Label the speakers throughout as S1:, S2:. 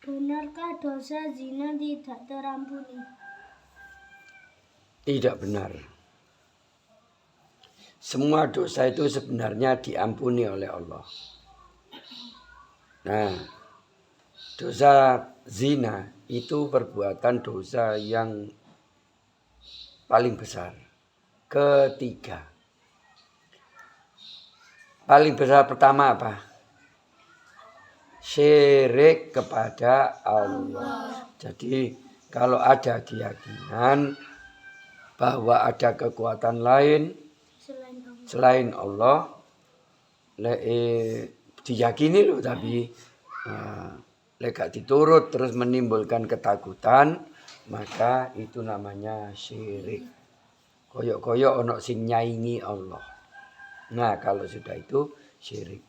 S1: Benarkah dosa zina tidak terampuni?
S2: Tidak benar. Semua dosa itu sebenarnya diampuni oleh Allah. Nah, dosa zina itu perbuatan dosa yang paling besar. Ketiga. Paling besar pertama apa? Syirik kepada Allah. Jadi kalau ada keyakinan bahwa ada kekuatan lain selain Allah, diyakini loh, tapi gak diturut terus menimbulkan ketakutan, maka itu namanya syirik. Koyok-koyok ono sing nyaingi Allah. Nah, kalau sudah itu syirik.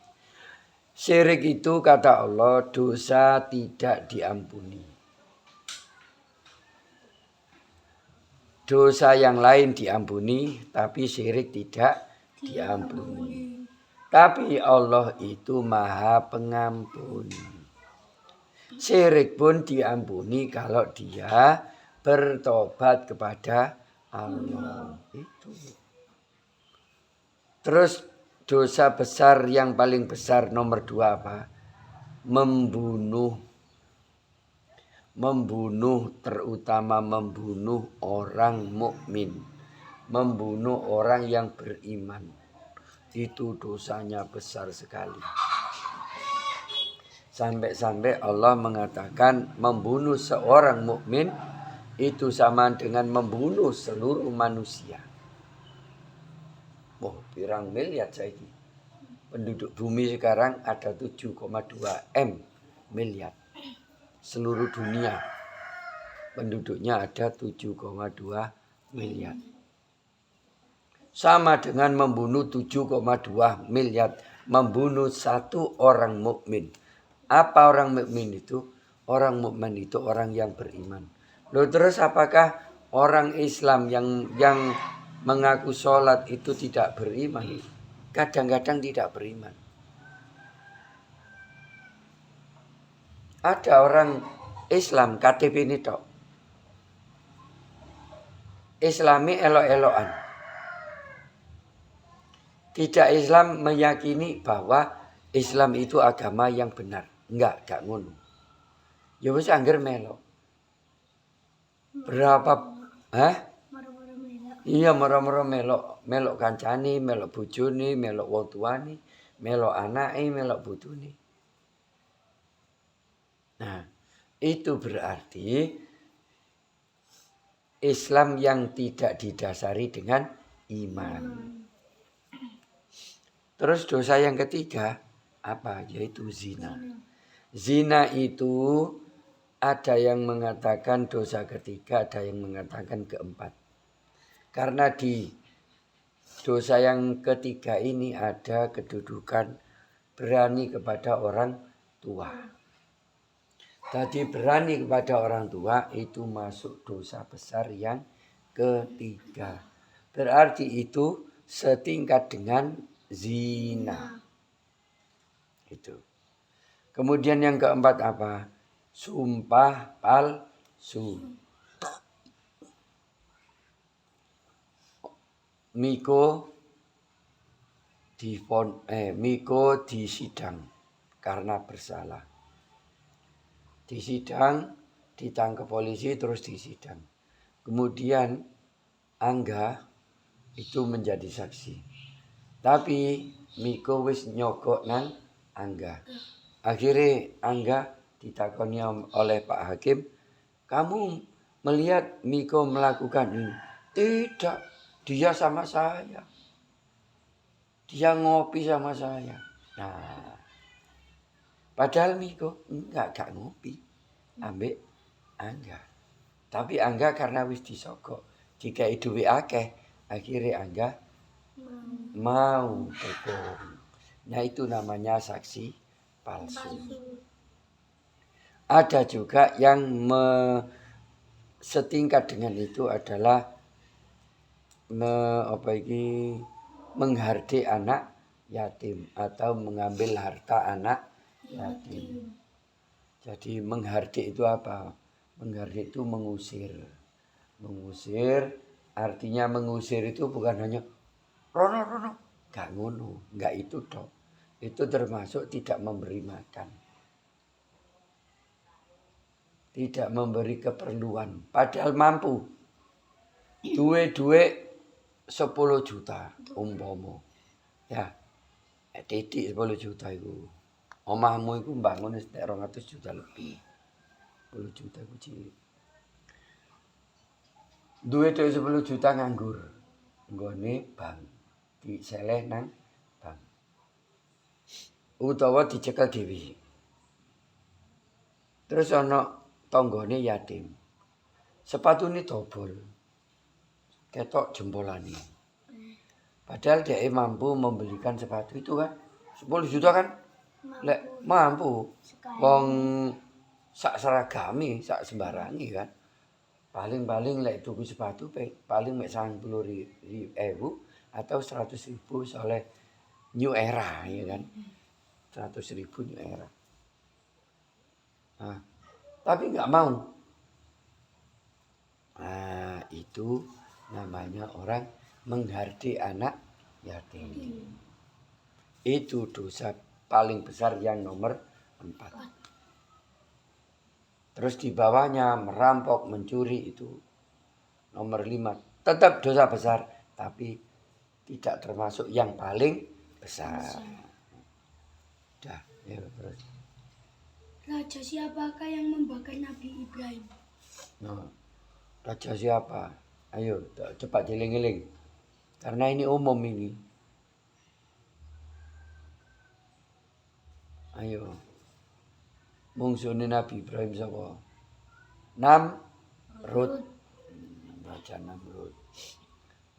S2: Syirik itu kata Allah dosa tidak diampuni. Dosa yang lain diampuni, tapi syirik tidak diampuni. Tapi Allah itu Maha Pengampun. Syirik pun diampuni kalau dia bertobat kepada Allah. Itu. Terus dosa besar yang paling besar nomor 2 apa? Membunuh, terutama membunuh orang mukmin, membunuh orang yang beriman. Itu dosanya besar sekali. Sampai-sampai Allah mengatakan membunuh seorang mukmin itu sama dengan membunuh seluruh manusia. Pirang miliar saiki. Penduduk bumi sekarang ada 7,2 miliar. Seluruh dunia penduduknya ada 7,2 miliar. Sama dengan membunuh 7,2 miliar, membunuh satu orang mukmin. Apa orang mukmin itu? Orang mukmin itu orang yang beriman. Loh, terus apakah orang Islam yang mengaku sholat itu tidak beriman? Kadang-kadang tidak beriman. Ada orang Islam KTP ini tok. Islami elok-elokan. Tidak Islam meyakini bahwa Islam itu agama yang benar. Enggak ngono. Ya wis angger melok. Berapa Iya, moro-moro melok kancane, melok bojone, melok wong tuane, melok anake, melok bojone. Nah, itu berarti Islam yang tidak didasari dengan iman. Terus dosa yang ketiga apa? Yaitu zina. Zina itu ada yang mengatakan dosa ketiga, ada yang mengatakan keempat. Karena di dosa yang ketiga ini ada kedudukan berani kepada orang tua. Tadi berani kepada orang tua itu masuk dosa besar yang ketiga. Berarti itu setingkat dengan zina. Itu. Kemudian yang keempat apa? Sumpah palsu. Miko disidang karena bersalah. Disidang, ditangkap polisi terus disidang. Kemudian Angga itu menjadi saksi. Tapi Miko wis nyogok nang Angga. Akhirnya Angga ditakoni oleh Pak Hakim, kamu melihat Miko melakukan ini? Tidak, dia sama saya. Dia ngopi sama saya. Nah, padahal Miko gak ngopi ambek Angga. Tapi Angga karena wis disogok, dikai duwe akeh, akhirnya Angga mau berbohong. Nah, itu namanya saksi palsu. Ada juga yang setingkat dengan itu adalah menghardik anak yatim atau mengambil harta anak yatim. Jadi menghardik itu apa? Menghardik itu mengusir. Mengusir artinya mengusir itu bukan hanya rono. Gak ngono, gak itu dok. Itu termasuk tidak memberi makan. Tidak memberi keperluan. Padahal mampu. Duwe 10 juta umpama. Ya, titik 10 juta itu. Omahmu itu bangun 200 juta lebih. 10 juta itu cilik. Duwe 10 juta nganggur. Nggone bank. Diseleh nang bank. Utawa dicekel dhewe. Terus ana tanggane yatim. Sepatune dobol. Ketok jempolane. Padahal dia mampu membelikan sepatu itu kan 10 juta kan? Lek mampu. Wong sak seragami, sak sembarangi kan. Paling lek tuku sepatu paling mek 90.000 atau 100.000 oleh New Era ya kan. 100.000 New Era. Nah, tapi nggak mau. Nah, itu namanya orang menghardik anak yatim. Itu dosa paling besar yang nomor 4. Terus di bawahnya merampok, mencuri itu nomor 5. Tetap dosa besar, tapi tidak termasuk yang paling besar. Dah, ya terus.
S1: Raja siapakah yang membakar Nabi Ibrahim?
S2: Nah, raja siapa? Ayo, cepat jeling-jeling. Karena ini umum ini. Ayo. Mungsune Nabi Ibrahim sapa? Namrud. Raja Namrud.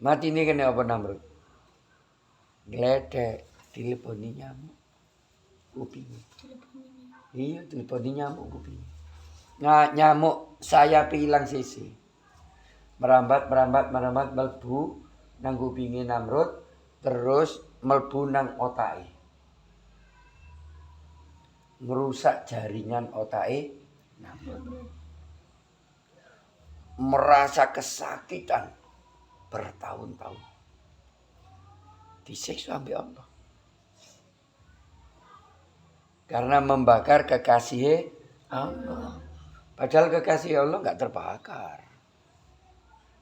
S2: Mati ini kena apa Namrud? Gledek, teleponi nyamuk. Kuping. Iya, teleponi nyamuk kuping. Nah, nyamuk sayap hilang sisi. Merambat melbu nang kupinge Namrud, terus melbu nang otake. Ngerusak jaringan otake Namrud. Merasa kesakitan bertahun-tahun. Disiksa oleh Allah. Karena membakar kekasih Allah. Padahal kekasih Allah enggak terbakar.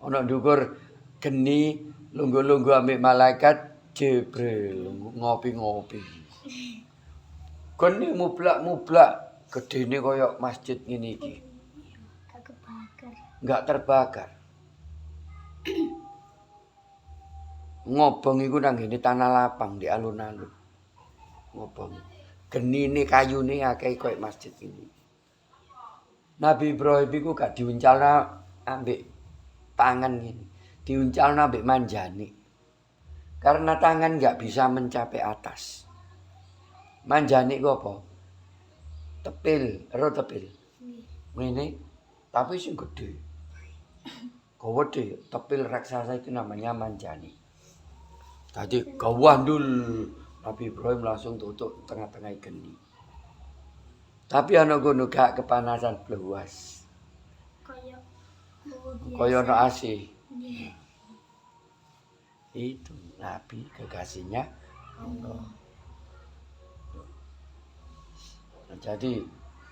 S2: Ono ndukur geni lungguh-lungguh ambek malaikat Jibril ngopi-ngopi. Geni mublak-mublak gedene koyo masjid ngene iki. Enggak terbakar. Ngobong iku nang ngene tanah lapang di alun-alun. Ngobong. Genine kayune akeh koyo masjid ini. Nabi Ibrahim iku gak diuncalna ambek tangan gini, diuncalna ambek manjani. Karena tangan nggak bisa mencapai atas. Manjani ku apa? Tepil, ero tepil. Ngene, tapi sing gede. Gede, tepil raksasa itu namanya manjani. Tadi gawandul Nabi Ibrahim langsung tutup tengah-tengah geni. Tapi ana ngono gak kepanasan bluas. Kaya ono AC. Itu Nabi kekasihnya Allah. Nah, jadi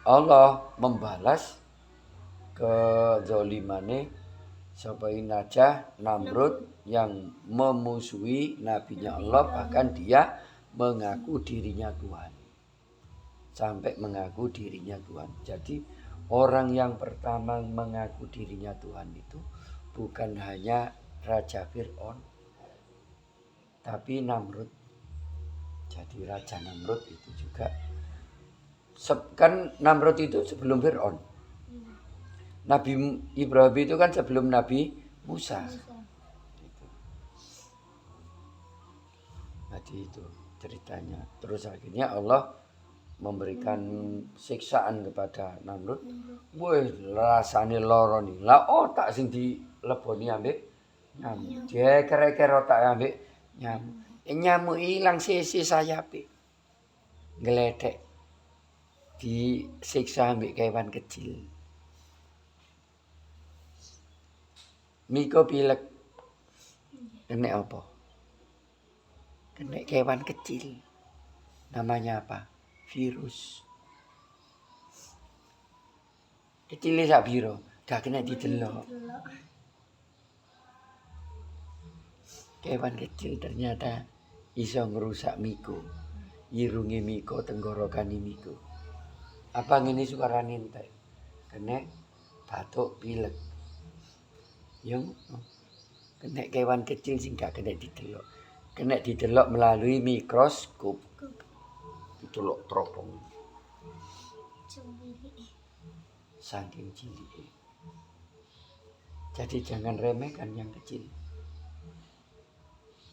S2: Allah membalas kezolimane sapa Najah Namrud yang memusuhi nabinya Allah, bahkan dia mengaku dirinya Tuhan. Sampai mengaku dirinya Tuhan. Jadi orang yang pertama mengaku dirinya Tuhan itu bukan hanya Raja Fir'aun, tapi Namrud. Jadi Raja Namrud itu juga. Kan Namrud itu sebelum Fir'aun. Nabi Ibrahim itu kan sebelum Nabi Musa. Jadi itu ceritanya. Terus akhirnya Allah memberikan siksaan kepada Namrud. Wih, rasane lara nih. Lah otak sing dileboni ambek nyamuk. Dia kere-kere otak ambek nyamuk. Nyamuk hilang sisi sayape. Gledek. disiksa ambek kewan kecil. Miko pilek kena apa? Kena kewan kecil. Namanya apa? Virus. Kecilnya sak biro, gak kena didelok. Kewan kecil ternyata iso ngerusak Miko. Irungi Miko, tenggorokani Miko. Apa ngene suarane entek? Kena batuk pilek. Yang kena kewan kecil sing gak kena didelok. Kena didelok melalui mikroskop. Didelok teropong. Saking cilik. Jadi jangan remehkan yang kecil.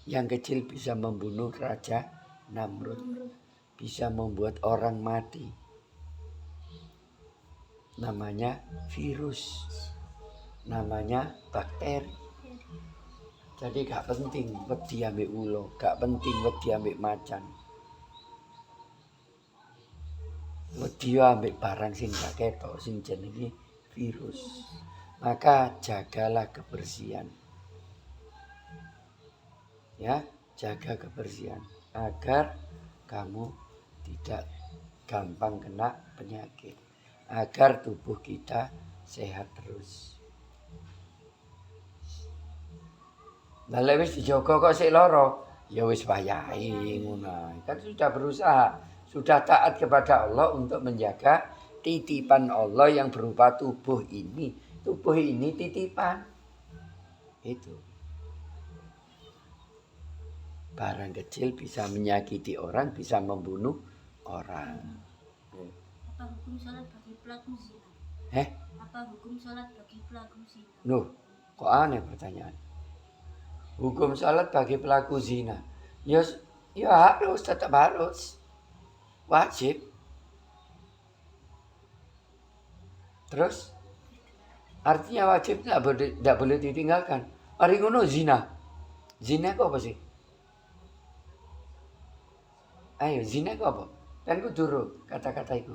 S2: Yang kecil bisa membunuh Raja Namrud. Bisa membuat orang mati. Namanya virus. Namanya bakteri. Jadi gak penting wedi ambek ulo, gak penting wedi ambek macan. Wedi ambek barang sing gak ketok sing jenenge virus. Maka jagalah kebersihan. Ya, jaga kebersihan agar kamu tidak gampang kena penyakit. Agar tubuh kita sehat terus. Lah lek wis dijogo kok sik lara, ya wis wayahe ngono. Kan sudah berusaha, sudah taat kepada Allah untuk menjaga titipan Allah yang berupa tubuh ini. Tubuh ini titipan. Itu. Barang kecil bisa menyakiti orang, bisa membunuh orang.
S1: Apa hukum sholat bagi pelaku zina? Apa hukum sholat bagi pelaku zina?
S2: Loh, kok aneh pertanyaan. Hukum sholat bagi pelaku zina. Ya harus, tetap harus. Wajib. Terus? Artinya wajib tidak boleh ditinggalkan. Hari ngono zina. Zina kok apa sih? Ayo, zina kok apa? Kan ku duru kata-kata itu.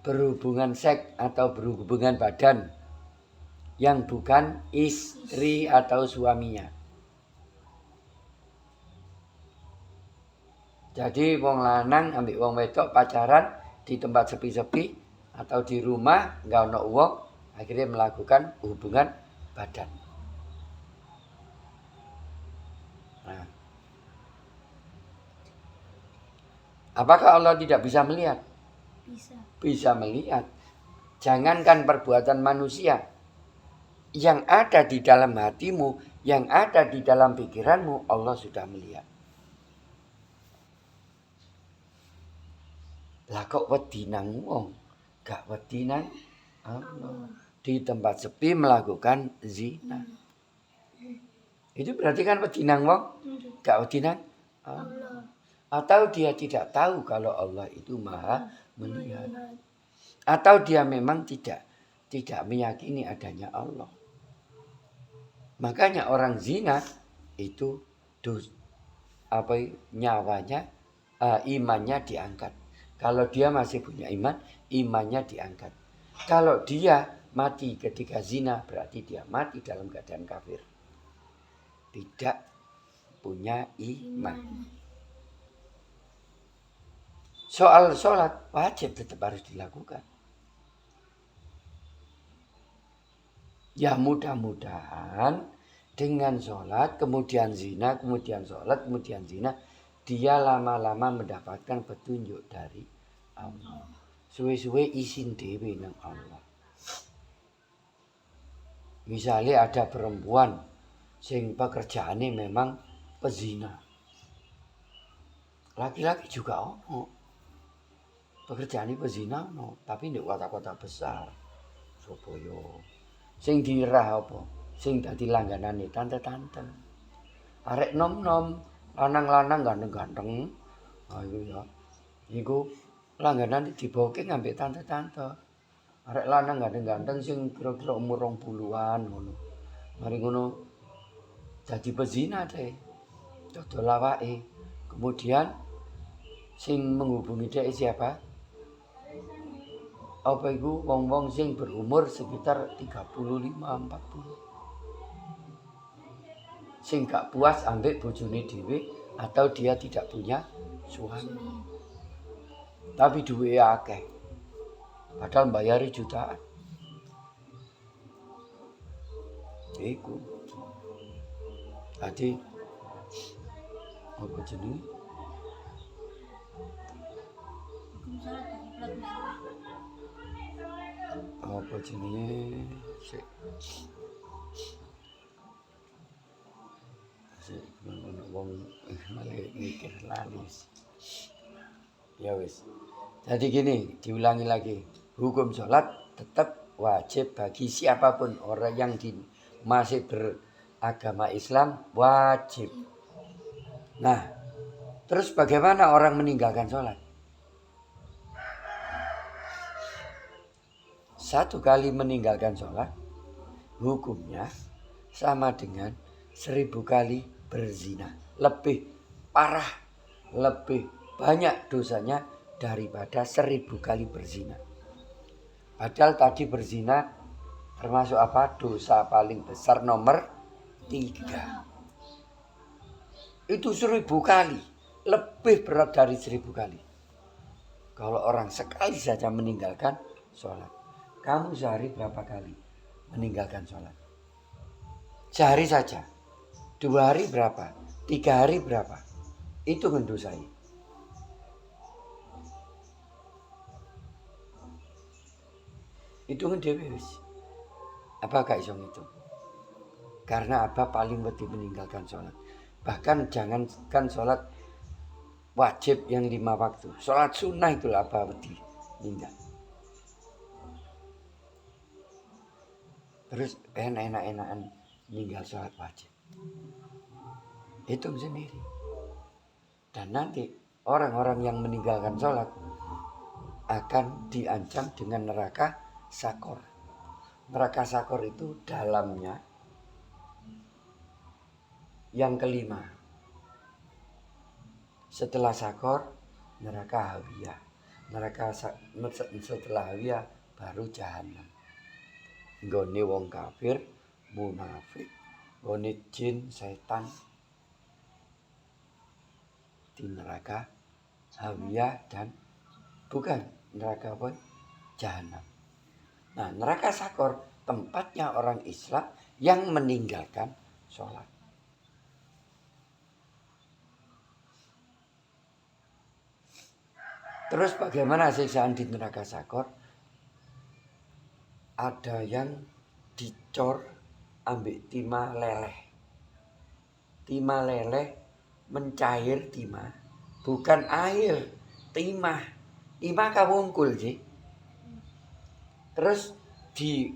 S2: Berhubungan seks atau berhubungan badan yang bukan istri atau suaminya. Jadi wong lanang ambek wong wedok pacaran di tempat sepi-sepi atau di rumah enggak ono wong, akhirnya melakukan hubungan badan. Nah. Apakah Allah tidak bisa melihat? Bisa melihat. Jangankan perbuatan manusia. Yang ada di dalam hatimu, yang ada di dalam pikiranmu, Allah sudah melihat. Lah kok wedi nang wong, gak wedi nang Allah. Di tempat sepi melakukan zina. Itu berarti kan wedi nang wong, gak wedi nang Allah. Atau dia tidak tahu kalau Allah itu maha melihat. Atau dia memang tidak meyakini adanya Allah. Makanya orang zina itu nyawanya, imannya diangkat. Kalau dia masih punya iman, imannya diangkat. Kalau dia mati ketika zina, berarti dia mati dalam keadaan kafir. Tidak punya iman. Soal sholat wajib tetap harus dilakukan. Ya mudah-mudahan dengan sholat, kemudian zina, kemudian sholat, kemudian zina, dia lama-lama mendapatkan petunjuk dari Allah. Suwe-suwe isin dewe nang Allah. Misalnya ada perempuan sing pekerjaannya memang pezina. Laki-laki juga ono. Pekerjaannya pezina ono, tapi di kota-kota besar. Surabaya. Sing dirah apa? Sing dadi langganane tante-tante. Arek nom-nom, lanang-lanang ganteng-ganteng. Ayo ya. Iku langganan diboking ambek tante-tante. Arek lanang ganteng-ganteng sing kira-kira umur 20-an ngono. Mari ngono dadi pezina deh. dodol awake. Kemudian sing menghubungi dia siapa? Apa iku wong-wong sing berumur sekitar 35-40. Sing gak puas ambek bojone dhewe atau dia tidak punya suami. Tapi duwe akeh. Padahal bayari jutaan. Iku. Tadi apa jenenge?
S1: Hukum sholat bagi pelaku zina.
S2: Apa jenenge? Sik. Wong malah mikir lali. Ya wis. Jadi gini, diulangi lagi. Hukum sholat tetap wajib bagi siapapun orang yang masih beragama Islam, wajib. Nah, terus bagaimana orang meninggalkan sholat? Satu kali meninggalkan sholat, hukumnya sama dengan 1000 kali berzina. Lebih parah, lebih banyak dosanya daripada 1000 kali berzina. Padahal tadi berzina termasuk apa? Dosa paling besar nomor 3. Itu 1000 kali. Lebih berat dari 1000 kali. Kalau orang sekali saja meninggalkan sholat. Kamu sehari berapa kali meninggalkan sholat? Sehari saja. 2 hari berapa? 3 hari berapa? Itu mendosai. Hitungan dhewe wis. Apa gak iso ngitung? Karena apa paling wedi meninggalkan sholat. Bahkan jangankan sholat wajib yang 5 waktu. Sholat sunnah itulah apa wedi ninggal. Terus enak-enakan ninggal sholat wajib. Hitung sendiri. Dan nanti orang-orang yang meninggalkan sholat akan diancam dengan neraka sakor. Neraka sakor itu dalamnya yang kelima. Setelah sakor, neraka hawiyah. Setelah hawiyah baru jahanam. Nggone wong kafir, munafik, nggone jin, setan di neraka hawiyah dan bukan neraka apa? Jahanam. Nah, neraka sakor tempatnya orang Islam yang meninggalkan sholat. Terus bagaimana siksaan di neraka sakor? Ada yang dicor ambek timah leleh. Timah leleh mencair timah. Bukan air, timah. Timah kawungkul sih. Terus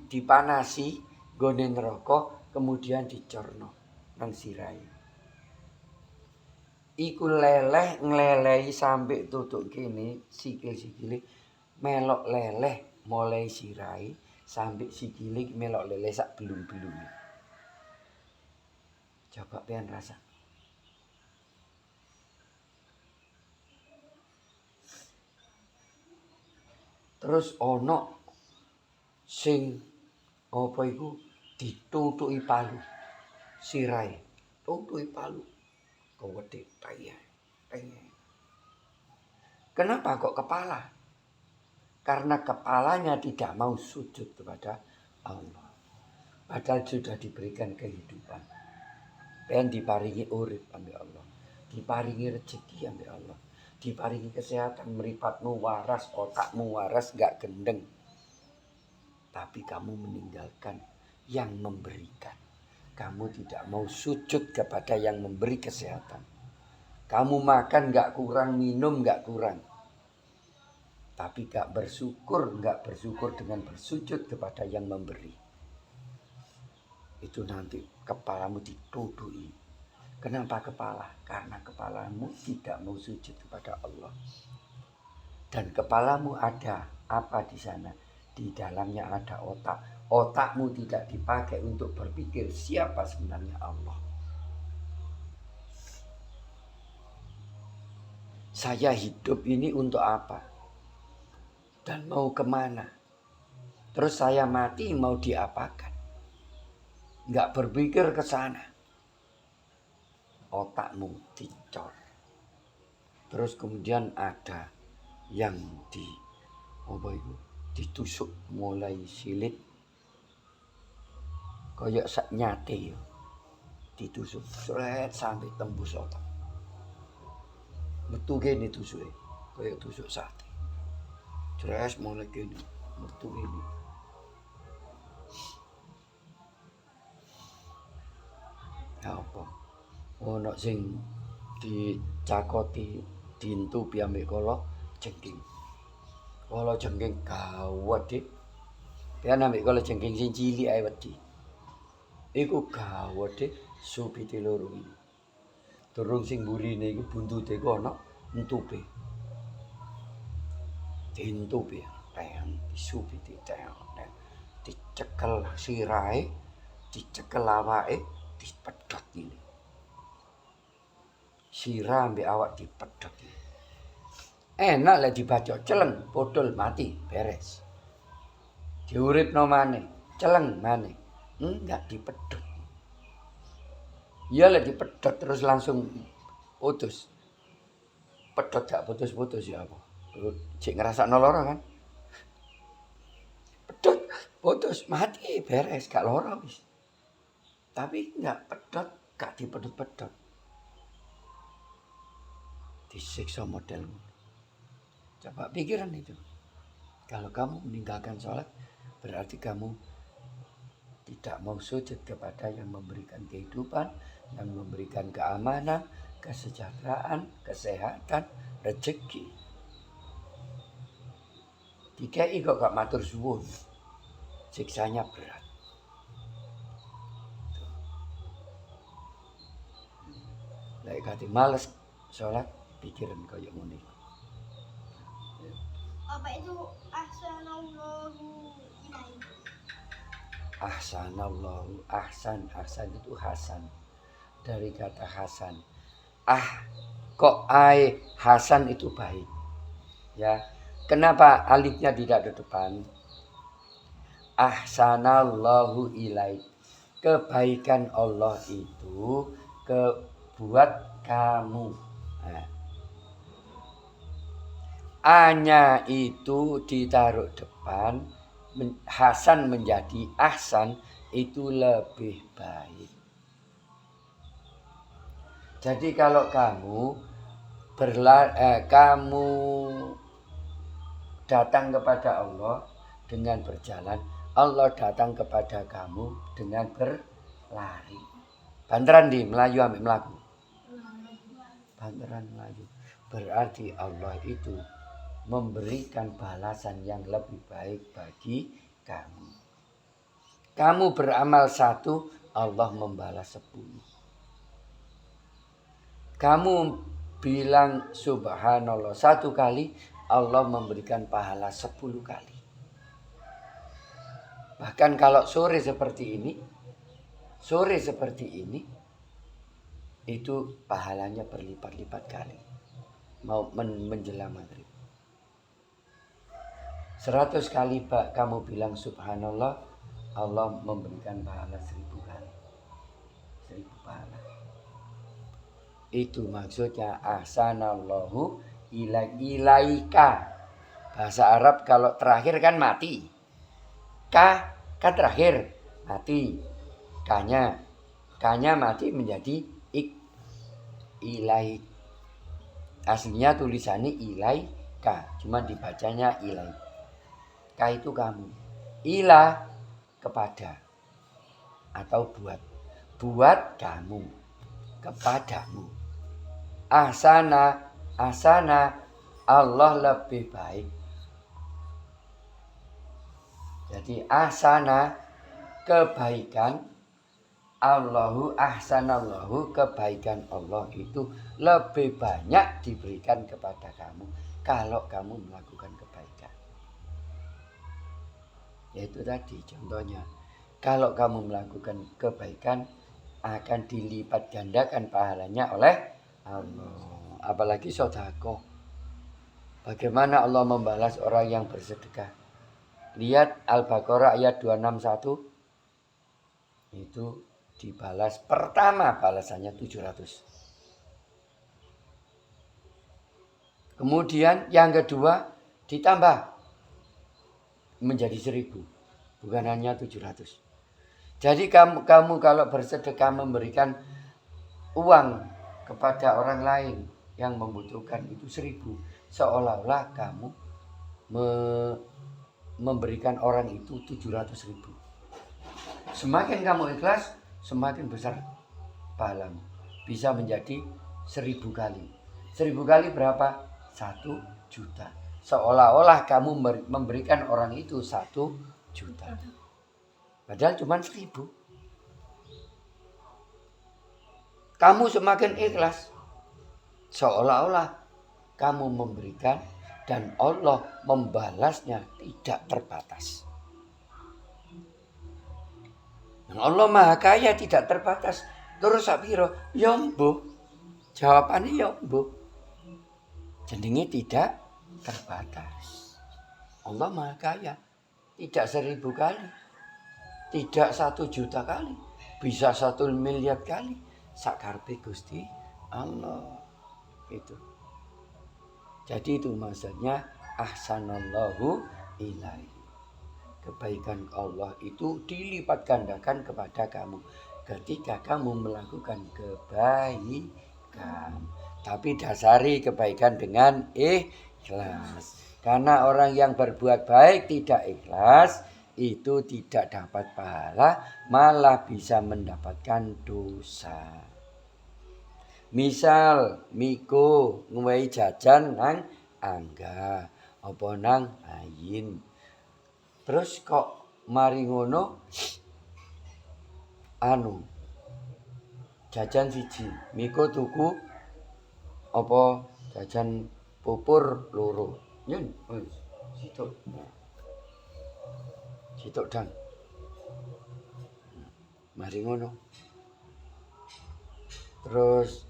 S2: dipanasi gone neraka kemudian dicorno nang sirai. Iku leleh nglelehi sampai tutuk kene sikil-sikile melok leleh mulai sirai sampai sikile melok leleh sak belung-belunge. Coba pengen rasa. Terus ono sing apa iku ditutuki palu sirai. Tutuki palu. Kewedhe tayah. Kenapa kok kepala? Karena kepalanya tidak mau sujud kepada Allah. Padahal sudah diberikan kehidupan. Dan diparingi urip ambek Allah. Diparingi rezeki ambek Allah. Diparingi kesehatan, mripatmu waras, otakmu waras, gak gendeng. Tapi kamu meninggalkan yang memberikan. Kamu tidak mau sujud kepada yang memberi kesehatan. Kamu makan gak kurang, minum gak kurang. Tapi gak bersyukur dengan bersujud kepada yang memberi. Itu nanti kepalamu dituduhi. Kenapa kepala? Karena kepalamu tidak mau sujud kepada Allah. Dan kepalamu ada apa di sana? Di dalamnya ada otak. Otakmu tidak dipakai untuk berpikir siapa sebenarnya Allah. Saya hidup ini untuk apa? Dan mau kemana? Terus saya mati mau diapakan? Nggak berpikir ke sana. Otakmu dicor. Terus kemudian ada yang ditusuk mulai silit. Kayak sak nyate ya. Ditusuk seret sampai tembus otak. Metu gini tusuknya. Kayak tusuk sate. Jelas mulai gini. Metu gini. Apa? Ono sing dicakoti dintu piyambak kala jengking. Kala jengking gawat dik. Pian ambek kala jengking sing cilik ae wedi. Iku gawat dik supite loro iki. Durung sing burine iku buntute ku ana entupe. Dintupe teng supite teng. Dicekel sirahe, dicekel awake, dipedhot ini. Sirah ambek awak dipedhot. Enak lah dibacok celeng, podol mati, beres. Diuripno maneh, celeng maneh. Enggak dipedhot. Ya lah dipedhot terus langsung putus. Pedhot gak putus-putus ya apa. Cek ngrasakno lara kan. Pedhot putus mati beres gak lara wis. Tapi enggak pedhot, gak dipedhot-pedhot. Disiksa model. Coba pikiran itu. Kalau kamu meninggalkan sholat, berarti kamu tidak mau sujud kepada yang memberikan kehidupan, yang memberikan keamanan, kesejahteraan, kesehatan, rezeki. Dikai kok gak matur suwun. Siksanya berat. Lek kate males sholat, pikiran kaya ngene.
S1: Apa itu ahsanallahu ilaik?
S2: Ahsanallahu, ahsan itu hasan. Dari kata hasan. Kok hasan itu baik. Ya. Kenapa alifnya tidak di depan? Ahsanallahu ilaik. Kebaikan Allah itu buat kamu. Nah. A-nya itu ditaruh depan, hasan menjadi ahsan, itu lebih baik. Jadi kalau kamu datang kepada Allah dengan berjalan, Allah datang kepada kamu dengan berlari. Banteran di Melayu ambek melaku. Banteran Melayu. Berarti Allah itu memberikan balasan yang lebih baik bagi kamu. Kamu beramal 1, Allah membalas 10. Kamu bilang subhanallah 1 kali, Allah memberikan pahala 10 kali. Bahkan kalau sore seperti ini, itu pahalanya berlipat-lipat kali. Mau menjelang maghrib. 100 kali kamu bilang subhanallah, Allah memberikan pahala 1000 kali. 1000 pahala. Itu maksudnya ahsanallahu ilaika. Bahasa Arab kalau terakhir kan mati. Ka kan terakhir mati. Kanya mati menjadi ilaik. Aslinya tulisannya ilaika, cuma dibacanya ilaik. Ka itu kamu. Ila kepada atau buat. Buat kamu. Kepadamu. Ahsana Allah lebih baik. Jadi ahsana kebaikan, Allahu ahsanallahu kebaikan Allah itu lebih banyak diberikan kepada kamu kalau kamu melakukan kebaikan. Yaitu tadi contohnya, kalau kamu melakukan kebaikan akan dilipat gandakan pahalanya oleh Allah. apalagi sedekah. Bagaimana Allah membalas orang yang bersedekah? Lihat Al-Baqarah ayat 261. Itu dibalas pertama balasannya 700. Kemudian yang kedua ditambah menjadi 1000. Bukan hanya 700. Jadi kamu kalau bersedekah memberikan uang kepada orang lain yang membutuhkan itu 1000. Seolah-olah kamu memberikan orang itu 700.000. Semakin kamu ikhlas, semakin besar pahalamu. Bisa menjadi 1000 kali. 1000 kali berapa? 1 juta. Seolah-olah kamu memberikan orang itu 1 juta. Padahal cuma 1000. Kamu semakin ikhlas, seolah-olah kamu memberikan dan Allah membalasnya tidak terbatas. Allah Maha Kaya tidak terbatas. Terus sapiro? Ya mbuh. Jawabannya ya mbuh. Jenenge tidak terbatas. Allah Maha Kaya. Tidak 1000 kali. Tidak 1 juta kali. Bisa 1 miliar kali. Sakarepe Gusti Allah. Itu. Jadi itu maksudnya ahsanallahu ilaihi. Kebaikan Allah itu dilipat gandakan kepada kamu ketika kamu melakukan kebaikan. Tapi dasari kebaikan dengan ikhlas. Karena orang yang berbuat baik tidak ikhlas itu tidak dapat pahala, malah bisa mendapatkan dosa. Misal Miko ngwehi jajan nang Angga apa nang Ayin. Terus kok mari ngono jajan siji. Miko tuku apa jajan pupur loro. Yen wis situk. Situk dang. Mari ngono. Terus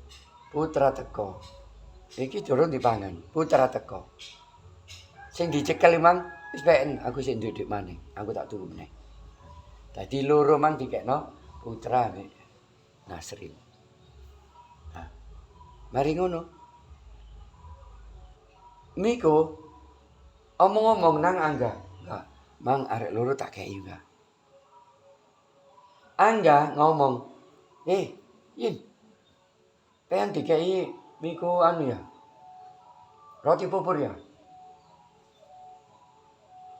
S2: putra teko. Iki durung dipangan. Putra teko. Sing dicekel mang wis peken aku sik nduduk maneh. Aku tak tuku meneh. Dadi loro mang dikekno putra mek Nasrin. Nah, mari ngono. Miko omong-omong nang Angga. Enggak, mang arek loro tak kei enggak. Angga ngomong, Yin. Pengen dikei Miko ya. Roti pupur ya.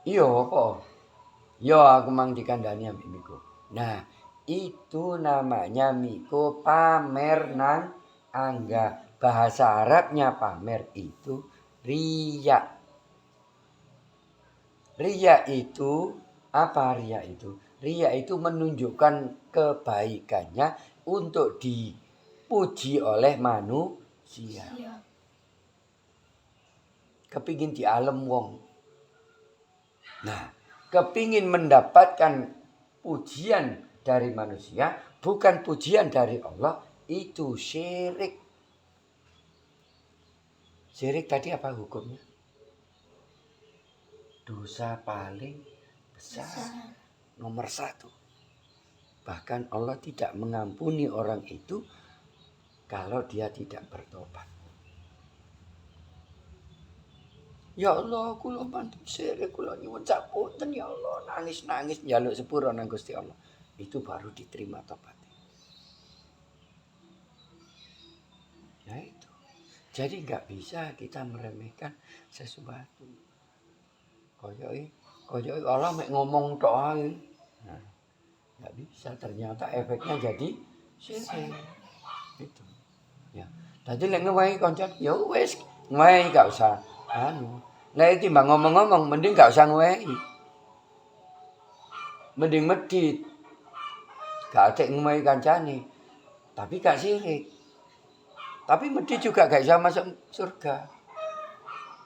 S2: Iya apa? Yo aku mang dikandani ambek Miko. Nah, itu namanya Miko pamer nang Angga. Bahasa Arabnya pamer itu riya. Riya itu apa riya itu? Riya itu menunjukkan kebaikannya untuk dipuji oleh manusia. Kepingin di alam wong. Nah, kepingin mendapatkan pujian dari manusia, bukan pujian dari Allah, itu syirik. Syirik tadi apa hukumnya? Dosa paling besar. Nomor 1. Bahkan Allah tidak mengampuni orang itu kalau dia tidak bertobat. Ya Allah, kula bantu syirik, kula nyuwun sapunten ya Allah, nangis-nangis njaluk sepura nang Gusti Allah. Itu baru diterima tobatnya. Ya itu. Jadi enggak bisa kita meremehkan sesuatu. Koyoke Allah mek ngomong tok ae. Nah, enggak bisa, ternyata efeknya jadi syirik. Itu. Ya. Dadi lek ngewahi kanca ya wis, ngewahi gak usah Lek timbang ngomong-ngomong mending gak usah ngewahi. Mending medit. Gak atek ngewahi kancane. Tapi gak syirik. Tapi medit juga gak bisa masuk surga.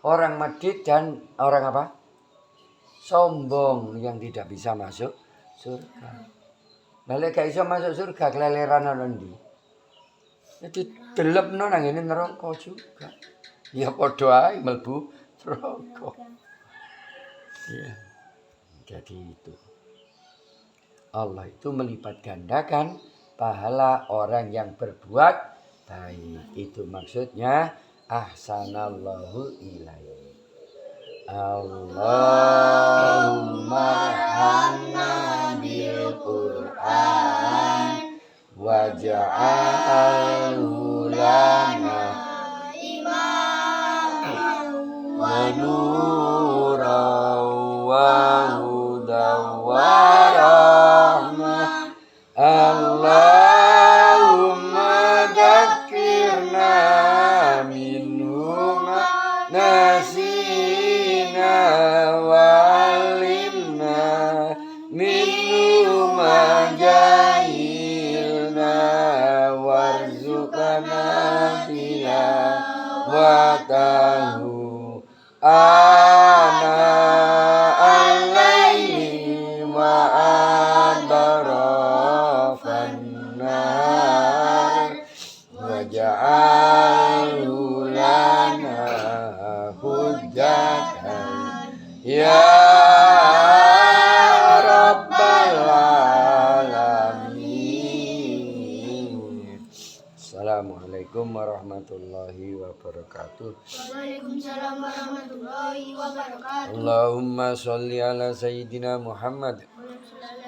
S2: Orang medit dan orang apa? Sombong yang tidak bisa masuk surga. Lah lek gak iso masuk surga keleleran ana ndi? Jadi delepno nang ngene neraka juga. Ya padha ae mlebu neraka. Ya. Jadi itu. Allah itu melipat gandakan pahala orang yang berbuat baik. Itu maksudnya ahsanallahu ilaihi. Allahumma hamna bil Qur'an waj'alhu lana wa nuran wa hudan wa rahmah. Allahumma dzakirna minhu ma nasina wa alimna minhu ma jahilna warzuqna tilawatahu ana al-laili wa adrafan nar waj'alhu lana hujjatan ya rabbal alamin. Assalamualaikum warahmatullahi wabarakatuh.
S1: Waalaikumsalam warahmatullahi wabarakatuh.
S2: Allahumma sholli ala sayyidina Muhammad.
S1: Allahumma sholli ala